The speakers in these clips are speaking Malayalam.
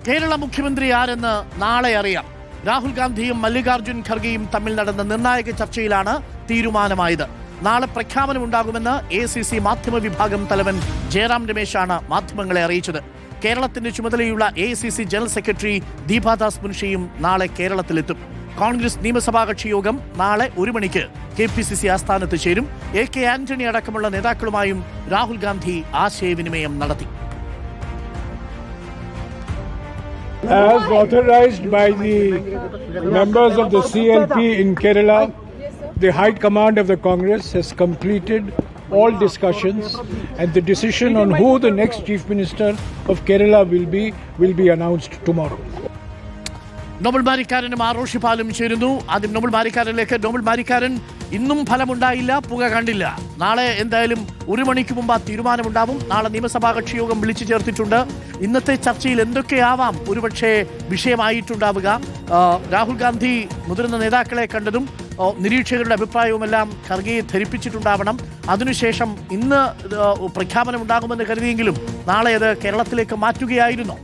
കേരള മുഖ്യമന്ത്രി ആരെന്ന് നാളെ അറിയാം. രാഹുൽ ഗാന്ധിയും മല്ലികാർജുൻ ഖർഗെയും തമ്മിൽ നടന്ന നിർണായക ചർച്ചയിലാണ് തീരുമാനമായത്. നാളെ പ്രഖ്യാപനമുണ്ടാകുമെന്ന് ACC മാധ്യമ വിഭാഗം തലവൻ ജയറാം രമേശാണ് മാധ്യമങ്ങളെ അറിയിച്ചത്. കേരളത്തിന്റെ ചുമതലയുള്ള ACC ജനറൽ സെക്രട്ടറി ദീപാദാസ് മുൻഷിയും നാളെ കേരളത്തിലെത്തും. കോൺഗ്രസ് നിയമസഭാ കക്ഷി യോഗം നാളെ 1 മണിക്ക് KPCC ആസ്ഥാനത്ത് ചേരും. AK ആന്റണി അടക്കമുള്ള നേതാക്കളുമായും രാഹുൽ ഗാന്ധി ആശയവിനിമയം നടത്തി. As authorized by the members of the CLP in Kerala, the High Command of the Congress has completed all discussions and the decision on who the next Chief Minister of Kerala will be announced tomorrow. Noble ബാരിക്കാരനും റോഷിപാലും ചേരുന്നു. ആദ്യം നോബൽ ബാരിക്കാരനിലേക്ക്. നോബൽ ബാരിക്കാരൻ, ഇന്നും ഫലമുണ്ടായില്ല, പുക കണ്ടില്ല. നാളെ എന്തായാലും 1 മണിക്ക് മുമ്പ് തീരുമാനമുണ്ടാവും. നാളെ നിയമസഭാ കക്ഷി യോഗം വിളിച്ചു ചേർത്തിട്ടുണ്ട്. ഇന്നത്തെ ചർച്ചയിൽ എന്തൊക്കെയാവാം ഒരുപക്ഷെ വിഷയമായിട്ടുണ്ടാവുക? രാഹുൽ ഗാന്ധി മുതിർന്ന നേതാക്കളെ കണ്ടതും നിരീക്ഷകരുടെ അഭിപ്രായവുമെല്ലാം ഖർഗെയെ ധരിപ്പിച്ചിട്ടുണ്ടാവണം. അതിനുശേഷം ഇന്ന് പ്രഖ്യാപനമുണ്ടാകുമെന്ന് കരുതിയെങ്കിലും നാളെ അത് കേരളത്തിലേക്ക് മാറ്റുകയായിരുന്നു.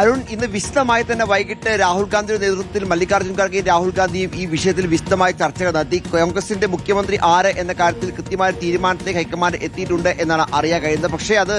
അരുൺ, ഇന്ന് വിശദമായി തന്നെ വൈകിട്ട് രാഹുൽ ഗാന്ധിയുടെ നേതൃത്വത്തിൽ മല്ലികാർജുൻ ഖർഗെയും രാഹുൽ ഗാന്ധിയും ഈ വിഷയത്തിൽ വിശദമായ ചർച്ചകൾ നടത്തി. കോൺഗ്രസിന്റെ മുഖ്യമന്ത്രി ആര് എന്ന കാര്യത്തിൽ കൃത്യമായ തീരുമാനത്തിലേക്ക് ഹൈക്കമാൻഡ് എത്തിയിട്ടുണ്ട് എന്നാണ് അറിയാൻ കഴിയുന്നത്. പക്ഷേ അത്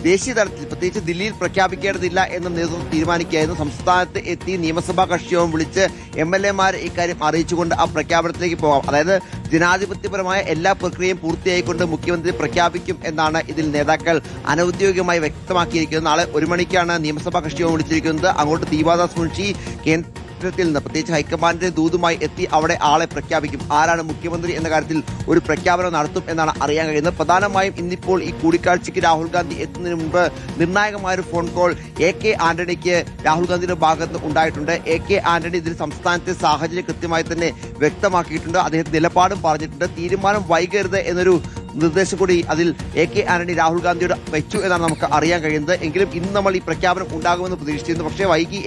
ദേശീയ തലത്തിൽ, പ്രത്യേകിച്ച് ദില്ലിയിൽ പ്രഖ്യാപിക്കേണ്ടതില്ല എന്ന നേതൃത്വം തീരുമാനിക്കുകയായിരുന്നു. സംസ്ഥാനത്ത് എത്തി നിയമസഭാ കക്ഷിയോഗം വിളിച്ച് MLA-മാർ ഇക്കാര്യം അറിയിച്ചുകൊണ്ട് ആ പ്രഖ്യാപനത്തിലേക്ക് പോകാം. അതായത് ജനാധിപത്യപരമായ എല്ലാ പ്രക്രിയയും പൂർത്തിയായിക്കൊണ്ട് മുഖ്യമന്ത്രി പ്രഖ്യാപിക്കും എന്നാണ് ഇതിൽ നേതാക്കൾ അനൌദ്യോഗികമായി വ്യക്തമാക്കിയിരിക്കുന്നത്. നാളെ 1 മണിക്കാണ് നിയമസഭാ കക്ഷിയോഗം വിളിച്ചിരിക്കുന്നത്. അങ്ങോട്ട് ദീപാദാസ് മുൻഷി കേന്ദ്രത്തിൽ നിന്ന്, പ്രത്യേകിച്ച് ഹൈക്കമാൻഡിന്റെ ദൂതുമായി എത്തി അവിടെ ആളെ പ്രഖ്യാപിക്കും. ആരാണ് മുഖ്യമന്ത്രി എന്ന കാര്യത്തിൽ ഒരു പ്രഖ്യാപനം നടത്തും എന്നാണ് അറിയാൻ കഴിയുന്നത്. പ്രധാനമായും ഇന്നിപ്പോൾ ഈ കൂടിക്കാഴ്ചയ്ക്ക് രാഹുൽ ഗാന്ധി എത്തുന്നതിന് മുൻപ് നിർണായകമായൊരു ഫോൺ കോൾ AK ആന്റണിക്ക് രാഹുൽ ഗാന്ധിയുടെ ഭാഗത്ത് ഉണ്ടായിട്ടുണ്ട്. AK ആന്റണി ഇതിൽ സംസ്ഥാനത്തെ സാഹചര്യം കൃത്യമായി തന്നെ വ്യക്തമാക്കിയിട്ടുണ്ട്. അദ്ദേഹം നിലപാടും പറഞ്ഞിട്ടുണ്ട്. തീരുമാനം വൈകരുത് എന്നൊരു നിർദ്ദേശം കൂടി അതിൽ AK ആന്റണി രാഹുൽ ഗാന്ധിയോട് വെച്ചു എന്നാണ് നമുക്ക് അറിയാൻ കഴിയുന്നത്. എങ്കിലും ഇന്ന് നമ്മൾ ഈ പ്രഖ്യാപനം ഉണ്ടാകുമെന്ന് പ്രതീക്ഷിച്ചിരുന്നു. പക്ഷേ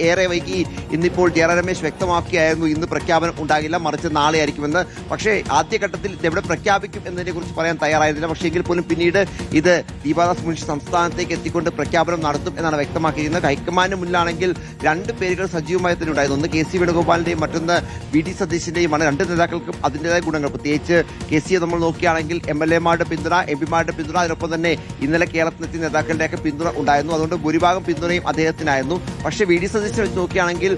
ഏറെ വൈകി ഇന്നിപ്പോൾ ജയറാം രമേശ് വ്യക്തമാക്കിയായിരുന്നു ഇന്ന് പ്രഖ്യാപനം ഉണ്ടാകില്ല, മറിച്ച് നാളെ ആയിരിക്കുമെന്ന്. പക്ഷേ ആദ്യഘട്ടത്തിൽ ഇതെവിടെ പ്രഖ്യാപിക്കും എന്നതിനെ കുറിച്ച് പറയാൻ തയ്യാറായിരുന്നില്ല. പക്ഷേ എങ്കിൽ പോലും പിന്നീട് ഇത് ദീപാദാസ് മുൻഷി സംസ്ഥാനത്തേക്ക് എത്തിക്കൊണ്ട് പ്രഖ്യാപനം നടത്തും എന്നാണ് വ്യക്തമാക്കിയിരുന്നത്. ഹൈക്കമാൻഡിന് മുന്നിലാണെങ്കിൽ 2 പേരുകൾ സജീവമായി തന്നെ ഉണ്ടായിരുന്നു. ഒന്ന് KC വേണുഗോപാലിന്റെയും മറ്റൊന്ന് VD സതീശിന്റെയുമാണ്. 2 നേതാക്കൾക്കും അതിൻ്റെതായ ഗുണങ്ങൾ. പ്രത്യേകിച്ച് KC നമ്മൾ നോക്കുകയാണെങ്കിൽ MLA-മാരുടെ പിന്തുണ, MP-മാരുടെ പിന്തുണ, അതിനൊപ്പം തന്നെ ഇന്നലെ കേരളത്തിലെത്തിയ നേതാക്കളുടെയൊക്കെ പിന്തുണ ഉണ്ടായിരുന്നു. അതുകൊണ്ട് ഭൂരിഭാഗം പിന്തുണയും അദ്ദേഹത്തിനായിരുന്നു. പക്ഷേ VD സതീശനെ വെച്ച് നോക്കുകയാണെങ്കിൽ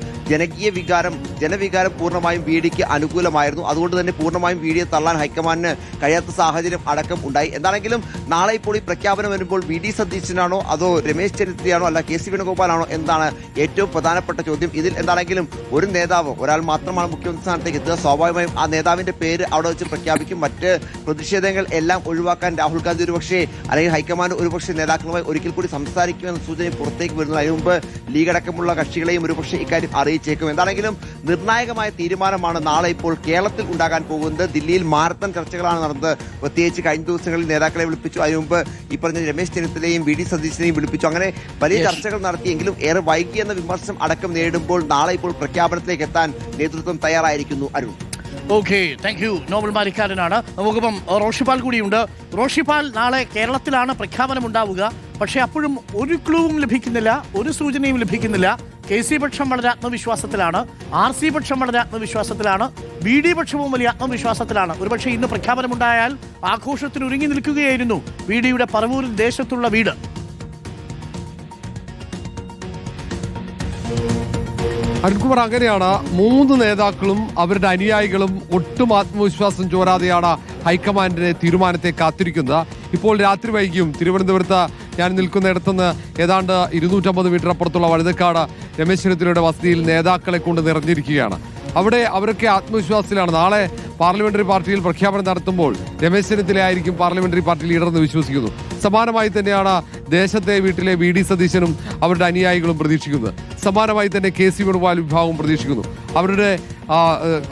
ജനവികാരം പൂർണ്ണമായും VDക്ക് അനുകൂലമായിരുന്നു. അതുകൊണ്ട് തന്നെ പൂർണ്ണമായും VDയെ തള്ളാൻ ഹൈക്കമാൻഡിന് കഴിയാത്ത സാഹചര്യം അടക്കം ഉണ്ടായി. എന്താണെങ്കിലും നാളെ ഇപ്പോൾ ഈ പ്രഖ്യാപനം വരുമ്പോൾ VD സതീശനാണോ അതോ രമേശ് ചെന്നിത്തലയാണോ അല്ല KC വേണുഗോപാലാണോ എന്നാണ് ഏറ്റവും പ്രധാനപ്പെട്ട ചോദ്യം. ഇതിൽ എന്താണെങ്കിലും ഒരു നേതാവ്, ഒരാൾ മാത്രമാണ് മുഖ്യമന്ത്രി സ്ഥാനത്തേക്ക് എത്തുക. സ്വാഭാവികമായും ആ നേതാവിന്റെ പേര് അവിടെ വെച്ച് പ്രഖ്യാപിക്കും. മറ്റ് പ്രതിഷേധങ്ങൾ എല്ലാം ഒഴിവാക്കാൻ രാഹുൽ ഗാന്ധി ഒരുപക്ഷെ അല്ലെങ്കിൽ ഹൈക്കമാൻഡ് ഒരുപക്ഷെ നേതാക്കളുമായി ഒരിക്കൽ കൂടി സംസാരിക്കുമെന്ന സൂചന പുറത്തേക്ക് വരുന്നു. അതിനു മുമ്പ് ലീഗ് അടക്കമുള്ള കക്ഷികളെയും ഒരുപക്ഷെ ഇക്കാര്യം അറിയിച്ചേക്കും. എന്താണെങ്കിലും നിർണായകമായ തീരുമാനമാണ് നാളെ ഇപ്പോൾ കേരളത്തിൽ ഉണ്ടാകാൻ പോകുന്നത്. ദില്ലിയിൽ മാരത്തൺ ചർച്ചകളാണ് നടന്നത്. പ്രത്യേകിച്ച് കഴിഞ്ഞ ദിവസങ്ങളിൽ നേതാക്കളെ വിളിപ്പിച്ചു. അതിനു മുമ്പ് ഈ പറഞ്ഞ രമേശ് ചെന്നിത്തലയും VD സതീശനെയും വിളിപ്പിച്ചു. അങ്ങനെ വലിയ ചർച്ചകൾ നടത്തിയെങ്കിലും ഏറെ വൈകിയെന്ന വിമർശനം അടക്കം നേരിടുമ്പോൾ നാളെ ഇപ്പോൾ പ്രഖ്യാപനത്തിലേക്ക് എത്താൻ നേതൃത്വം തയ്യാറായിരിക്കുന്നു. Arun, okay, thank you. Noble ബാരിക്കാരനാണ്. നമുക്കിപ്പം റോഷിപാൽ കൂടിയുണ്ട്. റോഷിപാൽ, നാളെ കേരളത്തിലാണ് പ്രഖ്യാപനം ഉണ്ടാവുക. പക്ഷേ അപ്പോഴും ഒരു ക്ലൂവും ലഭിക്കുന്നില്ല, ഒരു സൂചനയും ലഭിക്കുന്നില്ല. KC പക്ഷം വളരെ ആത്മവിശ്വാസത്തിലാണ്, RC പക്ഷം വളരെ ആത്മവിശ്വാസത്തിലാണ്, VD പക്ഷവും വലിയ ആത്മവിശ്വാസത്തിലാണ്. ഒരുപക്ഷെ ഇന്ന് പ്രഖ്യാപനമുണ്ടായാൽ ആഘോഷത്തിന് ഒരുങ്ങി നിൽക്കുകയായിരുന്നു VDയുടെ പറവൂരിൽ ദേശത്തുള്ള വീട്. അരുൺകുമാർ, അങ്ങനെയാണ് 3 നേതാക്കളും അവരുടെ അനുയായികളും ഒട്ടും ആത്മവിശ്വാസം ചോരാതെയാണ് ഹൈക്കമാൻഡിന്റെ തീരുമാനത്തെ കാത്തിരിക്കുന്നത്. ഇപ്പോൾ രാത്രി വൈകിയും തിരുവനന്തപുരത്ത് ഞാൻ നിൽക്കുന്നിടത്തുനിന്ന് ഏതാണ്ട് 250 മീറ്റർ അപ്പുറത്തുള്ള വഴുതക്കാട് രമേശ് ചെന്നിത്തലയുടെ വസതിയിൽ നേതാക്കളെ കൊണ്ട് നിറഞ്ഞിരിക്കുകയാണ്. അവിടെ അവരൊക്കെ ആത്മവിശ്വാസത്തിലാണ്. നാളെ പാർലമെന്ററി പാർട്ടിയിൽ പ്രഖ്യാപനം നടത്തുമ്പോൾ രമേശ് ചെന്നിത്തലയായിരിക്കും പാർലമെന്ററി പാർട്ടി ലീഡറെന്ന് വിശ്വസിക്കുന്നു. സമാനമായി തന്നെയാണ് ദേശത്തെ വീട്ടിലെ VD സതീശനും അവരുടെ അനുയായികളും പ്രതീക്ഷിക്കുന്നത്. സമാനമായി തന്നെ KC വേണുഗോപാൽ വിഭാഗവും പ്രതീക്ഷിക്കുന്നു. അവരുടെ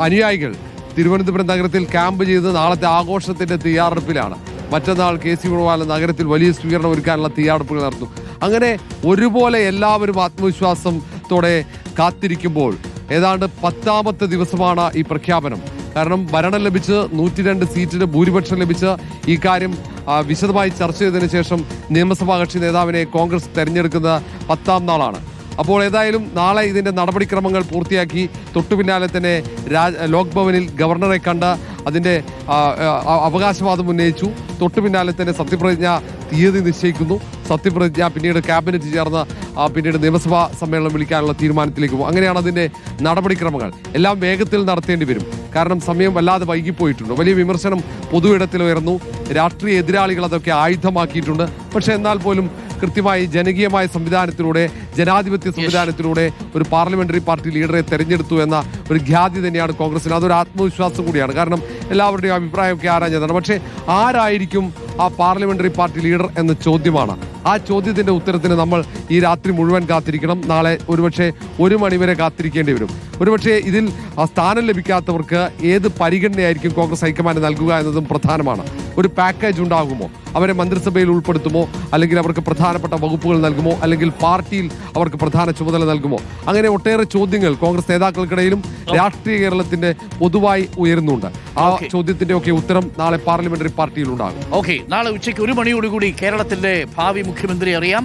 അനുയായികൾ തിരുവനന്തപുരം നഗരത്തിൽ ക്യാമ്പ് ചെയ്ത് നാളത്തെ ആഘോഷത്തിന്റെ തയ്യാറെടുപ്പിലാണ്. മറ്റന്നാൾ KC വേണുഗോപാൽ നഗരത്തിൽ വലിയ സ്വീകരണം ഒരുക്കാനുള്ള തയ്യാറെടുപ്പുകൾ നടത്തും. അങ്ങനെ ഒരുപോലെ എല്ലാവരും ആത്മവിശ്വാസത്തോടെ കാത്തിരിക്കുമ്പോൾ ഏതാണ്ട് 10ാമത്തെ ദിവസമാണ് ഈ പ്രഖ്യാപനം. കാരണം ഭരണം ലഭിച്ച് 102 സീറ്റിന് ഭൂരിപക്ഷം ലഭിച്ച് ഈ കാര്യം വിശദമായി ചർച്ച ചെയ്തതിനു ശേഷം നിയമസഭാ കക്ഷി നേതാവിനെ കോൺഗ്രസ് തെരഞ്ഞെടുക്കുന്ന 10ാം നാളാണ്. അപ്പോൾ ഏതായാലും നാളെ ഇതിന്റെ നടപടിക്രമങ്ങൾ പൂർത്തിയാക്കി തൊട്ടു പിന്നാലെ തന്നെ ലോക് ഭവനിൽ ഗവർണറെ കണ്ട് അതിന്റെ അവകാശവാദം ഉന്നയിച്ചു. തൊട്ടു പിന്നാലെ തന്നെ സത്യപ്രതിജ്ഞ തീയതി നിശ്ചയിക്കുന്നു. സത്യപ്രതിജ്ഞ പിന്നീട് ക്യാബിനറ്റ് ചേർന്ന് പിന്നീട് നിയമസഭാ സമ്മേളനം വിളിക്കാനുള്ള തീരുമാനത്തിലേക്ക് പോകും. അങ്ങനെയാണ് അതിന്റെ നടപടിക്രമങ്ങൾ. എല്ലാം വേഗത്തിൽ നടത്തേണ്ടി വരും. കാരണം സമയം വല്ലാതെ വൈകിപ്പോയിട്ടുണ്ട്. വലിയ വിമർശനം പൊതുയിടത്തിൽ ഉയർന്നു. രാഷ്ട്രീയ എതിരാളികൾ അതൊക്കെ ആയുധമാക്കിയിട്ടുണ്ട്. പക്ഷെ എന്നാൽ പോലും കൃത്യമായി ജനകീയമായ സംവിധാനത്തിലൂടെ, ജനാധിപത്യ സംവിധാനത്തിലൂടെ ഒരു പാർലമെന്ററി പാർട്ടി ലീഡറെ തെരഞ്ഞെടുത്തു എന്ന ഒരു ഖ്യാതി തന്നെയാണ് കോൺഗ്രസിന്. അതൊരു ആത്മവിശ്വാസം കൂടിയാണ്. കാരണം എല്ലാവരുടെയും അഭിപ്രായമൊക്കെ ആരാഞ്ഞതാണ്. പക്ഷേ ആരായിരിക്കും ആ പാർലമെന്ററി പാർട്ടി ലീഡർ എന്ന ചോദ്യമാണ്. ആ ചോദ്യത്തിന്റെ ഉത്തരത്തിന് നമ്മൾ ഈ രാത്രി മുഴുവൻ കാത്തിരിക്കണം. നാളെ ഒരുപക്ഷെ 1 മണിവരെ കാത്തിരിക്കേണ്ടി വരും. ഒരുപക്ഷെ ഇതിൽ സ്ഥാനം ലഭിക്കാത്തവർക്ക് ഏത് പരിഗണനയായിരിക്കും കോൺഗ്രസ് ഹൈക്കമാൻഡ് നൽകുക എന്നതും പ്രധാനമാണ്. ഒരു പാക്കേജ് ഉണ്ടാകുമോ? അവരെ മന്ത്രിസഭയിൽ ഉൾപ്പെടുത്തുമോ? അല്ലെങ്കിൽ അവർക്ക് പ്രധാനപ്പെട്ട വകുപ്പുകൾ നൽകുമോ? അല്ലെങ്കിൽ പാർട്ടിയിൽ അവർക്ക് പ്രധാന ചുമതല നൽകുമോ? അങ്ങനെ ഒട്ടേറെ ചോദ്യങ്ങൾ കോൺഗ്രസ് നേതാക്കൾക്കിടയിലും രാഷ്ട്രീയ കേരളത്തിന്റെ പൊതുവായി ഉയരുന്നുണ്ട്. ആ ചോദ്യത്തിന്റെ ഒക്കെ ഉത്തരം നാളെ പാർലമെന്ററി പാർട്ടിയിൽ ഉണ്ടാകും. നാളെ ഉച്ചയ്ക്ക് 1 മണിയോടുകൂടി കേരളത്തിന്റെ ഭാവി മുഖ്യമന്ത്രി അറിയാം.